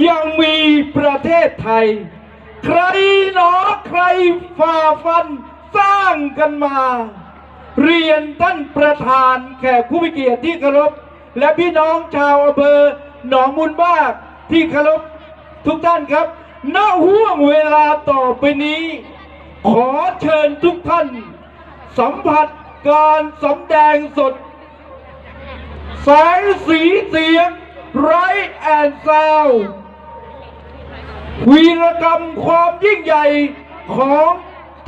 ยังมีประเทศไทยใครหนอใครฝ่าฟันสร้างกันมาเรียนท่านประธานแขกผู้มีเกียรติที่เคารพและพี่น้องชาวอำเภอหนองมูลบากที่เคารพทุกท่านครับณห่วงเวลาต่อไปนี้ขอเชิญทุกท่านสัมผัสการสำแดงสดแสงสีเสียงไรแอนซาววีรกรรมความยิ่งใหญ่ของ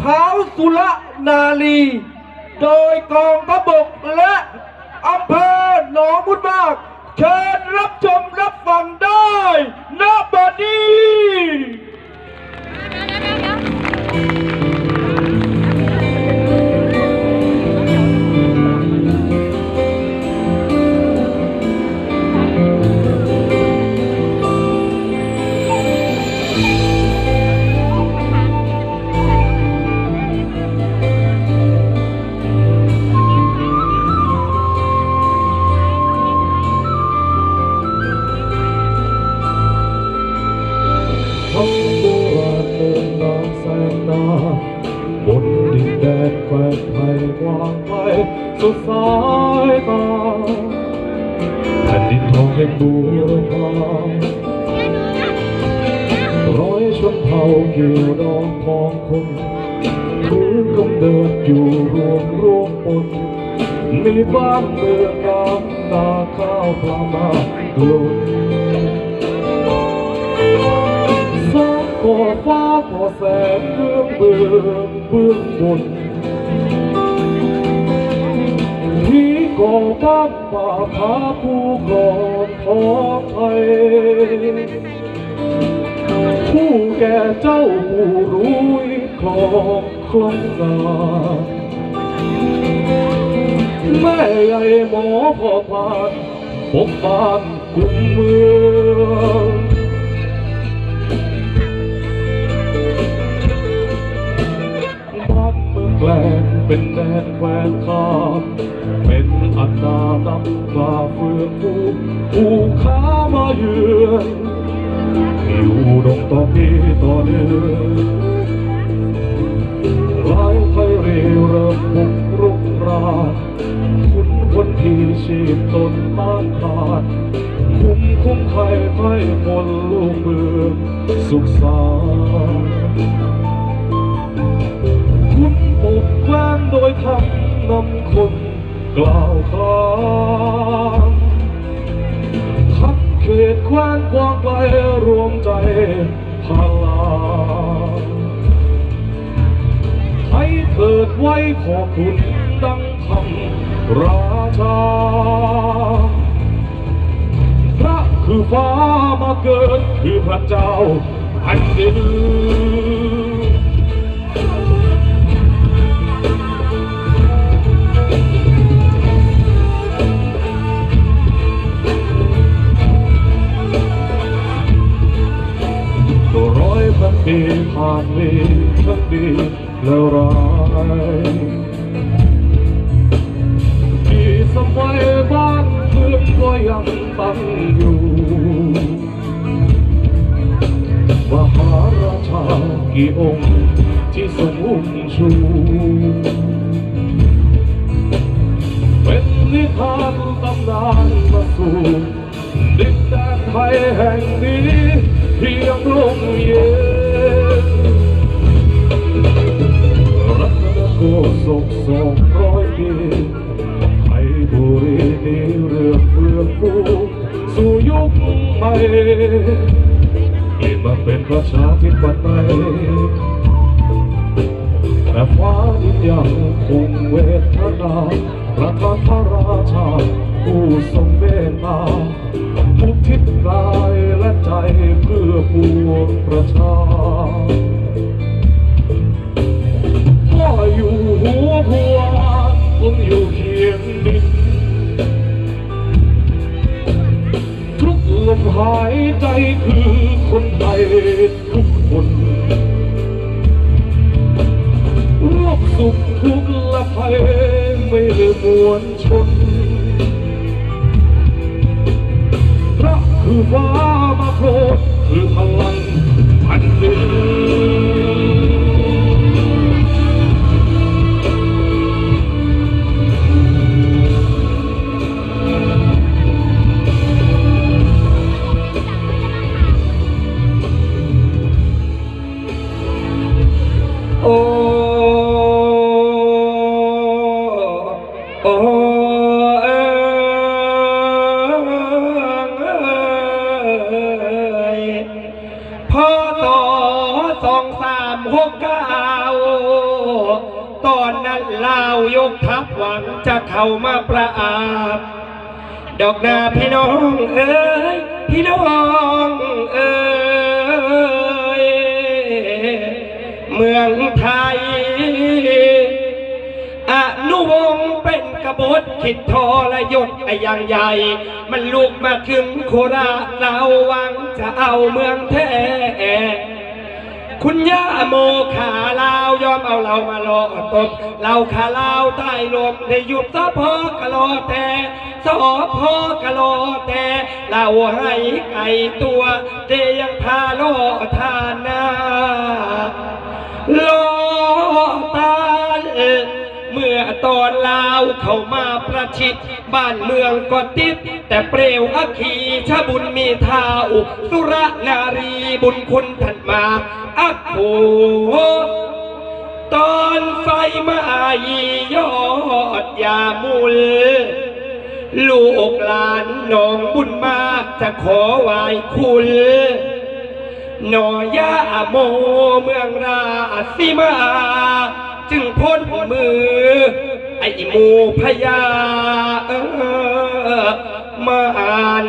ท้าวสุรนารีโดยกองทัพบกและอำเภอหนองมูลบากเชิญรับชมรับฟังได้ณบัดนี้บนดินแดนแคว้นไทยวางไว้สุดสายตาแผ่นดินทองแห่งบูรพาร้อยชนเผ่าเกี่ยวดองทองคนพื้นกำเนิดอยู่รวมปนมีบ้านเมืองงามนาข้าวปลามาหล่นก่อฟ้าก่อแสงเรื่องเบื้องบนที่ก่อบ้านป่าผาผู้กรองท้องไทยผู้แก่เจ้าผู้รู้คลองคล้องนาแม่ใหญ่หมอพ่อพานปกบ้านกุมเมืองแกล้งเป็นแดนแคว้นข้ามเป็นอันดาดำกล้าเฟื่องฟูผู้ข้ามาเยือนอยู่ดงต่อปีต่อเดือนหลายไทยเร่เริ่มบุกรุกรานคุณคนที่ชีพตนต้านทานคุ้มไข่ไทยคนลูกเมืองสุขสานปกแคว้นโดยคำนำคนกล่าวขานทั้งเขตแคว้นกว้างไกลรวมใจพลาให้เถิดไว้ขอคุณดังคำราชาพระคือฟ้ามาเกิดคือพระเจ้าแผ่นดินปีผ่านมีทั้งดีและร้ายที่สมัยบ้านเมืองก็ยังตั้งอยู่มหาราชากี่องค์ที่ทรงอุ้มชูเป็นนิทานตำนานมาสู่ดินแดนไทยแห่งนี้เพียงลมเย็นรัตนโกศก200 ปีไทยบุรีนี้เรื่องเฟื่องฟูสู่ยุคใหม่เปลี่ยนมาเป็นประชาธิปไตยแต่ฟ้าดินยังคงเวทนาประทานพระราชาผู้ทรงเมตตาอุทิศกายและใจเพื่อปวงประชาพ่ออยู่หัวพัวคนอยู่เคียงดินทุกลมหายใจคือคนไทยทุกคนร่วมสุขทุกข์และภัยไม่ลืมมวลชนพระคือฟ้ามาโปรด ยพศ2369ตอนนั้นลาวยกทัพหวังจะเข้ามาประอาบดอกนาพี่น้องเอ้ยพี่น้องเอ้ยเมืองไทยอนุวงศ์เป็นกบฏขิดทรยศอย่างใหญ่มันลุกมาถึงโคราชเราหวังจะเอาเมืองแท้คุณย่าโมขาลาวยอมเอาเรามาหลอกตบเราขาลาวใต้ลมได้หยุดสะพอกะโลแต่สอพอกะโลแต่เราให้ไก่ตัวเตยังพาโลทานาโลตาเมื่อตอนลาวเข้ามาประชิดบ้านเมืองก็ติดแต่เปลวอคีชบุญมีทาอุสุรนารีบุญคุณท่านมาอักโขตอนไฟมายียอดยามุลลูกหลานน้องบุญมากจะขอไหว้คุณหนอยาโมเมืองราศีมาจึงพ้นมือไอ้หมูพญามาน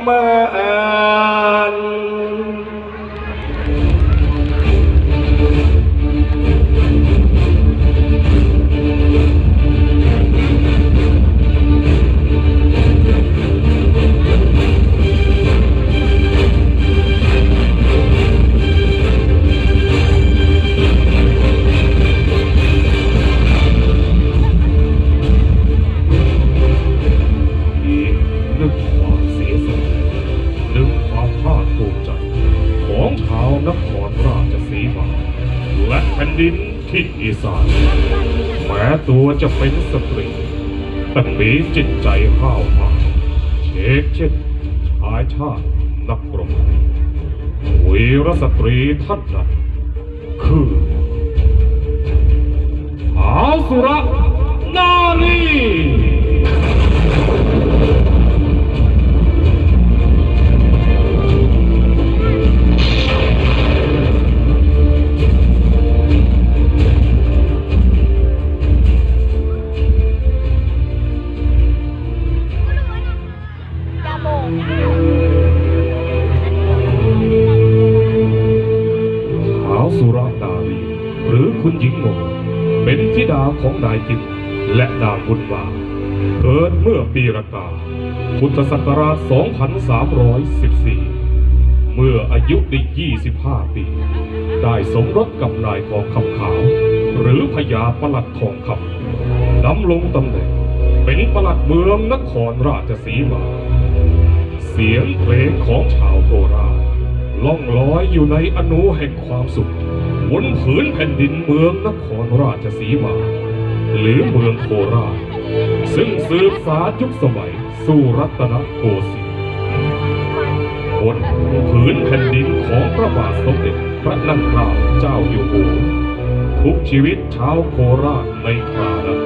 มานดินทิศอีสานแม้ตัวจะเป็นสตรีแต่มีจิตใจห้าวหาญเชกเช่นชายชาตินักรบวีรสตรีท่านนั้นคือท้าวสุรนารีคุณหญิงโมเป็นธิดาของนายจิตและนางบุญมาเกิดเมื่อปีรากาพุทธศักราช 2314 เมื่ออายุได้ 25 ปี ได้สมรสกับนายทองคำขาวหรือพญาปลัดทองคำดำรงตำแหน่งเป็นปลัดเมืองนครราชสีมาเสียงเพลงของชาวโคราชล่องลอยอยู่ในอนูแห่งความสุขบนผืนแผ่นดินเมืองนครราชสีมาหรือเมืองโคราชซึ่งสืบสานยุคสมัยสู่รัตนโกสินทร์บนผืนแผ่นดินของพระบาทสมเด็จพระนั่งเกล้าเจ้าอยู่หัวทุกชีวิตชาวโคราชในครานั้น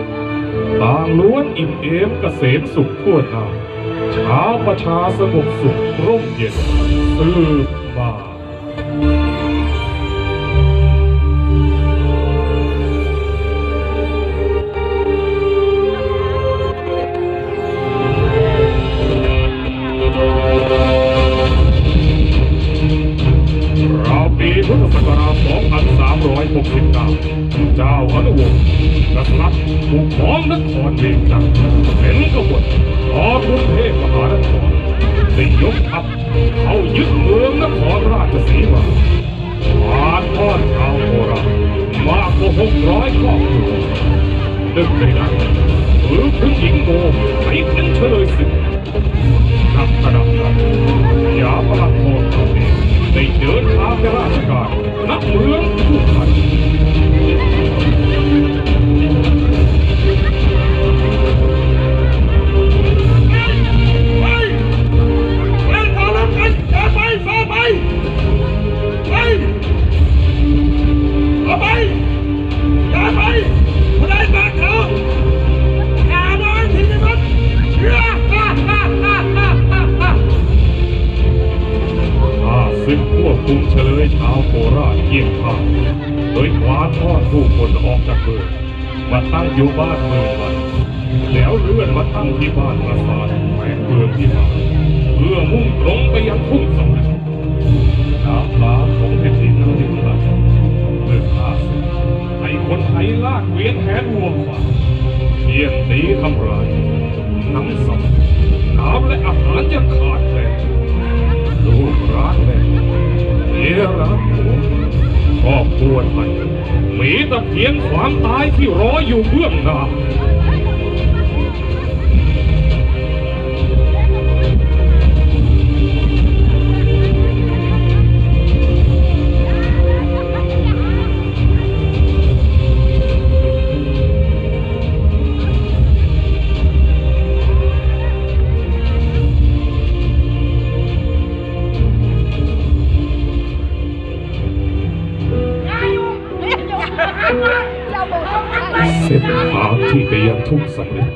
ต่างล้วนอิ่มเอมเกษมสุขทั่วหน้าชาวประชาสงบสุขร่มเย็นสืบมาปีพุทธศักราช 2369 เจ้าอนุวงศ์กษัตริย์ผู้ครองนครเวียงจันทร์เป็นกบฏต่อกรุงเทพมหานครได้ยกทัพเข้ายึดเมืองนครราชสีมาทอดชาวโคราชมากกว่า600 ครอบครัวหนึ่งในนั้นคือคุณหญิงโมไทยเป็นเฉลยศึกนับขณะนั้นยาปลัดทองคำได้เดินทางไปราชการณเมืองสุพรรณฮ่าฮ่าฮ่าฮ่า คุมเฉลยชาวโคราชเยี่ยมข้าวโดยกวาดทอดผู้คนออกจากเมืองมาตั้งอยู่บ้านเมืองมันแล้วเลื่อนมาตั้งที่บ้านปราสาทแขวงเมืองที่มาเพื่อมุ่งตรงไปยังทุ่งสำเร็จน้ำปลาของแผ่นดินนั้นที่มันเมื่อข้าศึกให้คนไทยลากเวียนแหนวัวควายเที่ยงตีทำลายน้ำสับน้ำและอาหารจะขาดแคลนลูกรักแม่เมียรักผัวครอบครัวไทยมีแต่เพียงความตายที่รออยู่เบื้องหน้าเส้นทางที่ไปยังทุ่งสำเร็จ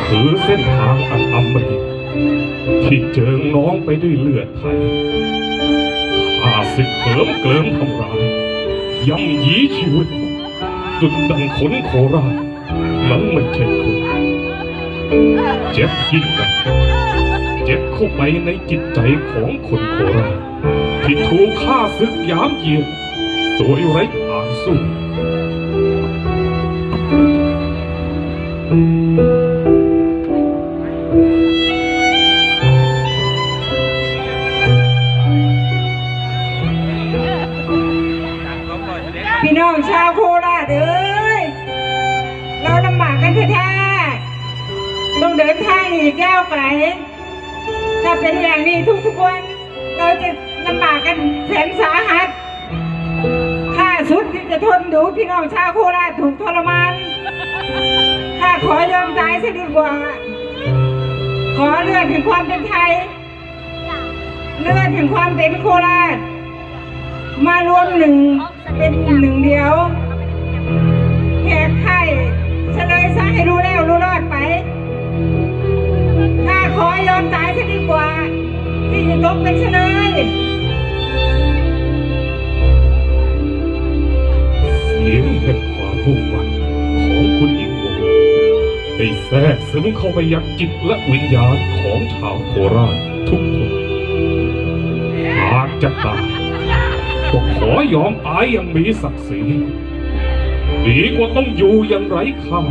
คือเส้นทางอันอมหิตที่เจิงน้องไปด้วยเลือดไทยข้าศึกเหิมเกลิมทำร้ายย่ำยีชีวิตจุดดังขนโคราชนั้นไม่ใช่คนเจ็บยิ่งกันเจ็บเข้าไปในจิตใจของคนโคราชที่ถูกข้าศึกยามเยียดโดยไร้ทางสู้ พี่น้องชาวโคราชเอ้ยเราลำบากกันแท้ๆต้องเดินทางอีกยาวไกลถ้าเป็นอย่างนี้ทุกๆวันเราจะลำบากกันแสนสาหัสข้าสุดที่จะทนดูพี่น้องชาวโคราชถูกทรมานข้าขอยอมตายซะดีกว่าขอเลื่อนถึงความเป็นไทยเลื่อนถึงความเป็นโคราชมารวมหนึ่งเป็นหนึ่งเดียวแหกไข่เฉลยซะให้รู้แล้วรู้รอดไปข้าขอยอมตายซะดีกว่าที่จะตกเป็นเฉลยเสียงแห่งความมุ่งมั่นของคุณหญิงวงได้แทรกซึมเข้าไปยังจิตและวิญญาณของชาวโคราชทุกคนหากจะตายก็ขอยอมตายอย่างมีศักดิ์ศรีดีกว่าต้องอยู่อย่างไร้ค่า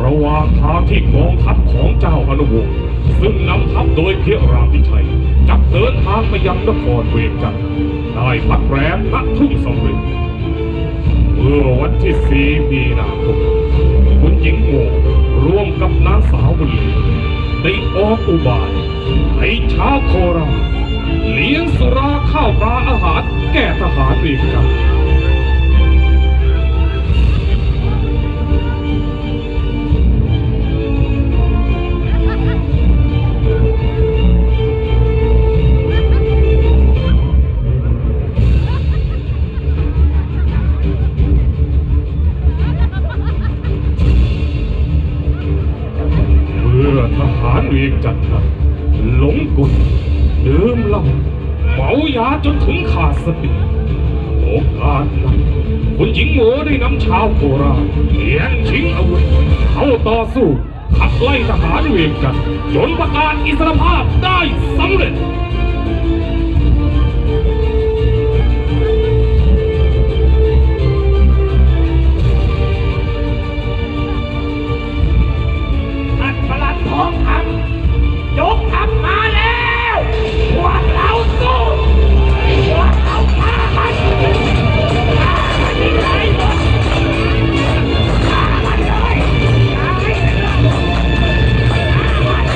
ระหว่างทางที่กองทัพของเจ้าอนุวงศ์ซึ่งนำทัพโดยเพียรามพิชัยจับเดินทางไปยังนครเวียงจันทร์ได้พักแรมณทุ่งสำเร็จเมื่อวันที่ 4 มีนาคมคุณหญิงโง่ร่วมกับนางสาวบุญลือได้ออกอุบายให้ชาวโคราชเลี้ยงสุราข้าวปลาอาหารแก่ทหารเวียงจันทร์ทหารเวียงจันทร์หลงกลดื่มเหล้าเมายาจนถึงขาดสติโอกาสนั้นคุณหญิงโง่ได้นำชาวโคราชแย่งชิงอาวุธเข้าต่อสู้ขับไล่ทหารเวียงจันทร์จนประกาศอิสรภาพได้สำเร็จทองคำยกทัพมาแล้วพวกเราสู้พวกเราฆ่ามันที่ไหนฆ่ามันเลยฆ่าให้เสร็จแล้วฆ่ามัน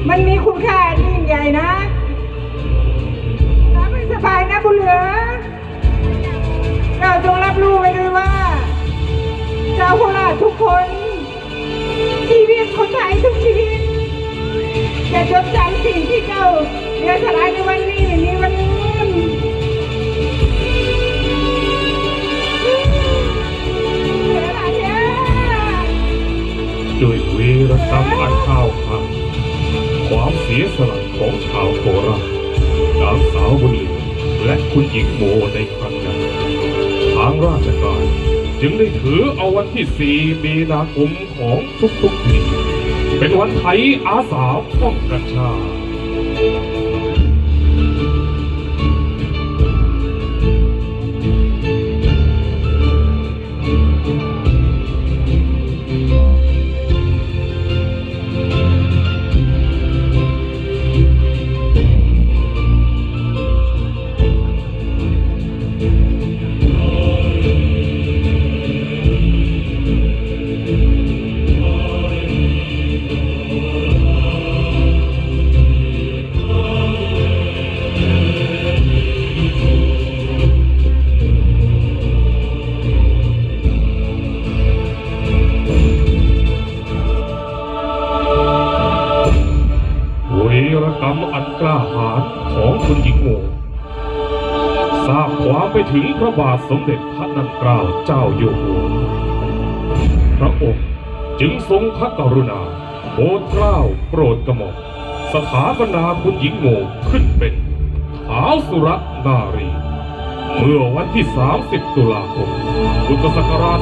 มันมีคุณค่าที่ยิ่งใหญ่นะรับให้สบายนะบุญเหลือเราจงรับรู้ไว้ด้วยว่าชาวโคราชทุกคนชีวิตคนไทยทุกชีวิตจะจดจำสิ่งที่เจ้าเรียนสลายในวันนี้ไม่มีวันลืมด้วยวีรกรรมอันข้าวพันความเสียสละของชาวโคราชนางสาวบุญเหลือและคุณหญิงโมในครั้งนั้นทางราชการจึงได้ถือเอาวันที่ 4 มีนาคมของทุกๆปีเป็นวันไทยอาสาป้องกันชาติวีรกรรมอันกล้าหาญของคุณหญิงโมทราบความไปถึงพระบาทสมเด็จพระนางเกล้าเจ้าอยู่หัวพระองค์จึงทรงพระกรุณาโปรดเกล้าโปรดกระหม่อมสถาปนาคุณหญิงโมขึ้นเป็นท้าวสุรนารีเมื่อวันที่ 30 ตุลาคม พุทธศักราช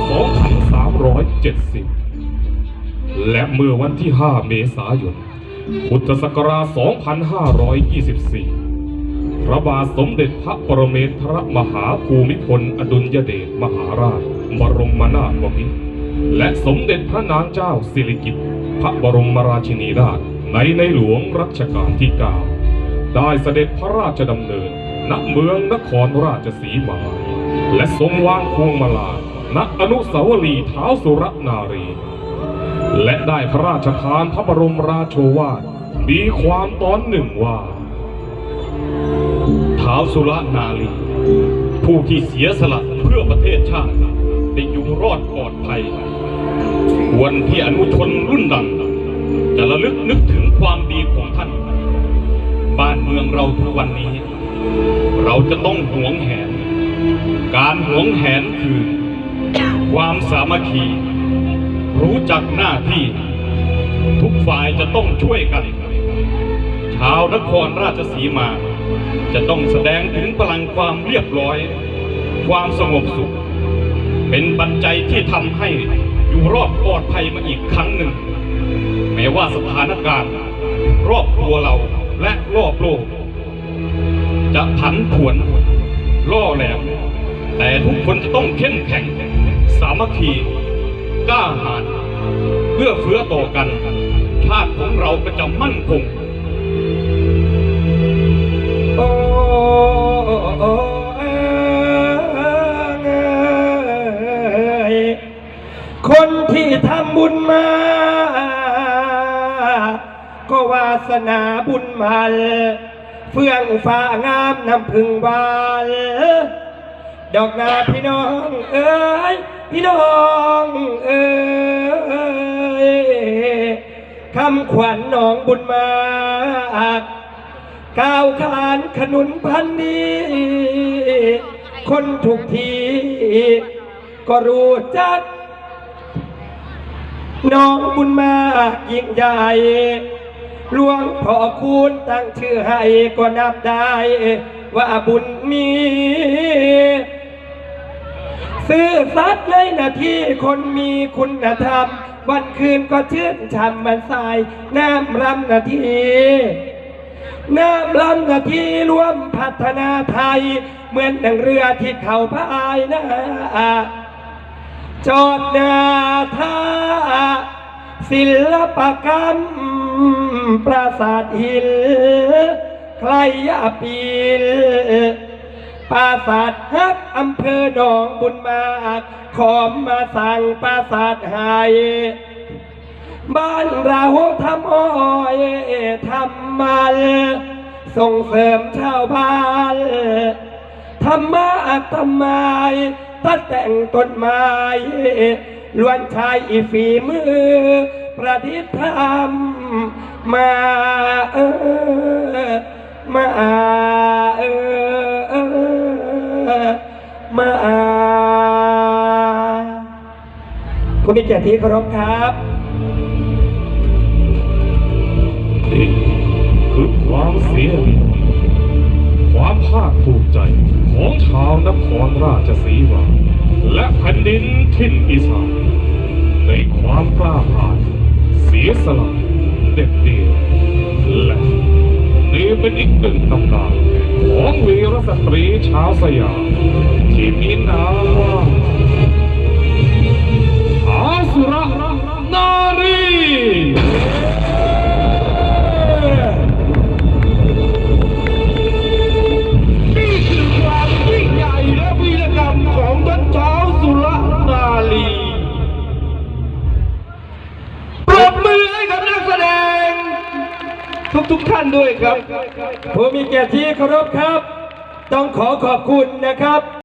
2370 และเมื่อวันที่ 5 เมษายน พุทธศักราช 2524 พระบาทสมเด็จพระปรเมศรมหาภูมิพลอดุลยเดชมหาราชบรมนาถบพิตรและสมเด็จพระนางเจ้าสิริกิติ์พระบรมราชินีนาถในหลวงรัชกาลที่ 9 ได้เสด็จพระราชดำเนินณเมืองนครราชสีมาและทรงวางพวงมาลาณอนุสาวรีย์ท้าวสุรนารีและได้พระราชทานพระบรมราโชวาทมีความตอนหนึ่งว่าท้าวสุรนารีผู้ที่เสียสละเพื่อประเทศชาติได้อยู่รอดปลอดภัยควรที่อนุชนรุ่นหลังจะระลึกนึกถึงความดีของท่านบ้านเมืองเราทุกวันนี้เราจะต้องหวงแหนการหวงแหนคือความสามัคคีรู้จักหน้าที่ทุกฝ่ายจะต้องช่วยกันชาวนครราชสีมาจะต้องแสดงถึงพลังความเรียบร้อยความสงบสุขเป็นปัจจัยที่ทำให้อยู่รอดปลอดภัยมาอีกครั้งหนึ่งแม้ว่าสถานการณ์รอบตัวเราและรอบโลกจะผันผวนล่อแหลมแต่ทุกคนจะต้องเข้มแข็งสามัคคีกล้าหาญเพื่อเฟื้อต่อกันชาติของเราก็จะมั่นคงคนที่ทำบุญมาก็วาสนาบุญมาเฟื่องฟ้างามน้ำพึ่งบานดอกนาพี่น้องเอ้ยพี่น้องเอ้ยคำขวัญน้องบุญมาก้าวขานขนุนพันดีคนทุกทีก็รู้จักน้องบุญมายิ่งใหญ่หลวงพ่อคูณตั้งชื่อให้ก็นับได้ว่าบุญมีซื่อสัตย์ในหน้าที่คนมีคุณธรรมวันคืนก็ชื่นช่ำมันสายน้ำรำนาทีน้ำรำนาทีรวมพัฒนาไทยเหมือนดังเรือที่เข้าพายนะจอดหน้าท่าศิลปกรรมปราสาทหินใครยาปีลปราสาทฮักอำเภอหนองบุญมากขอมมาสั่งปราสาทไฮ บ้านเราทำอ้อยทำมันส่งเสริมชาวบ้านทำมาทำไมตัดแต่งต้นไม้ล้วนใช้ฝีมือประดิษฐ์ทำมาคุณมีเกียรติที่เคารพครับ นี่คือความเสียดีความภาคภูมิใจของชาวนครราชสีมาและแผ่นดินถิ่นอีสานในความกล้าหาญเสียสละเด็ดเดี่ยวและนี่เป็นอีกหนึ่งตำนานของวีรสตรีชาวสยามที่มีนามว่าอาสุรนารี นี่คือความยิ่งใหญ่และวีรกรรมของท่านท้าวสุรนารีปรบมือให้กับนักแสดงทุกท่านด้วยครับ ผู้มีเกียรติที่เคารพครับ ต้องขอขอบคุณนะครับ